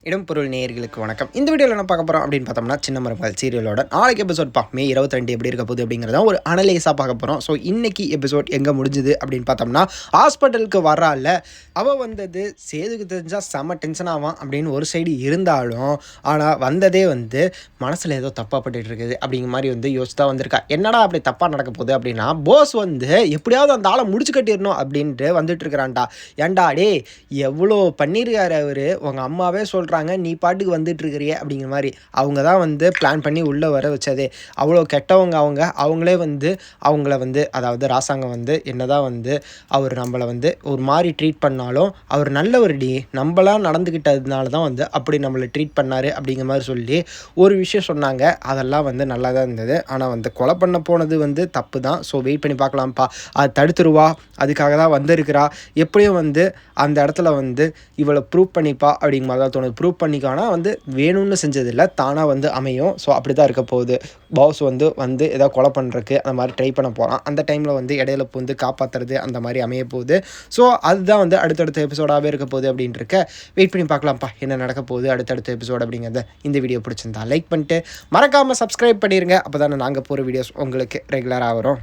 இடம்பொருள் நேயர்களுக்கு வணக்கம். இந்த வீடியோவில் என்ன பார்க்க போகிறோம் அப்படின்னு பார்த்தோம்னா, சின்ன மருமகள் சீரியலோட நாளைக்கு எபிசோட் மே 22 எப்படி இருக்க போகுது அப்படிங்கிறத ஒரு அனலைஸாக பார்க்க போகிறோம். ஸோ இன்னைக்கு எபிசோட் எங்கே முடிஞ்சுது அப்படின்னு பார்த்தோம்னா, ஹாஸ்பிட்டலுக்கு வரால அவள் வந்தது சேதுக்கு தெரிஞ்சால் செம்ம டென்ஷன் ஆவான் அப்படின்னு ஒரு சைடு இருந்தாலும், ஆனால் வந்ததே மனசில் ஏதோ தப்பாக பட்டுட்டு இருக்குது அப்படிங்கிற மாதிரி யோசிச்சு தான் வந்திருக்கா. என்னடா அப்படி தப்பாக நடக்க போகுது அப்படின்னா, போஸ் எப்படியாவது அந்த ஆளை முடிச்சு கட்டிடணும் அப்படின்ட்டு வந்துட்டு இருக்கிறான்டா. ஏன்டா டே எவ்வளோ பண்ணியிருக்காரு அவர், உங்கள் அம்மாவே சொல்கிறாங்க நீ பாட்டுக்கு வந்துட்டு இருக்கிறியே அப்படிங்கிற மாதிரி. அவங்க தான் பிளான் பண்ணி உள்ளே வர வச்சதே. அவ்வளோ கெட்டவங்க அவங்களே அவங்கள அதாவது ராசாங்கம் என்னதான் அவர் நம்மளை ஒரு மாதிரி ட்ரீட் பண்ணாலும் அவர் நல்லவர் டி, நம்மளாம் நடந்துக்கிட்டதுனால தான் அப்படி நம்மளை ட்ரீட் பண்ணார் அப்படிங்கிற மாதிரி சொல்லி ஒரு விஷயம் சொன்னாங்க. அதெல்லாம் நல்லா தான் இருந்தது. ஆனால் கொலை பண்ண போனது தப்பு தான். ஸோ வெயிட் பண்ணி பார்க்கலாம்ப்பா, அது தடுத்துருவா, அதுக்காக தான் வந்திருக்கிறா. எப்படியும் அந்த இடத்துல இவளை ப்ரூவ் பண்ணிப்பா அப்படிங்கிற மாதிரி தான் தோணுது. ப்ரூவ் பண்ணிக்கானா வேணும்னு செஞ்சதில்லை, தானாக அமையும். ஸோ அப்படி தான் இருக்க போகுது. பாஸ் ஏதாவது கொலை பண்ணுறதுக்கு அந்த மாதிரி ட்ரை பண்ண போகிறான். அந்த டைமில் இடையில காப்பாற்றுறது அந்த மாதிரி அமைய போகுது. ஸோ அதுதான் அடுத்தடுத்த எபிசோடாகவே இருக்க போகுது அப்படின்ட்டு இருக்க. வெயிட் பண்ணி பார்க்கலாம்ப்பா என்ன நடக்க போகுது அடுத்தடுத்த எபிசோடு அப்படிங்கிறத. இந்த வீடியோ பிடிச்சிருந்தா லைக் பண்ணிட்டு மறக்காமல் சப்ஸ்கிரைப் பண்ணிடுங்க. அப்போ தானே நாங்கள் போகிற வீடியோஸ் உங்களுக்கு ரெகுலராக வரும்.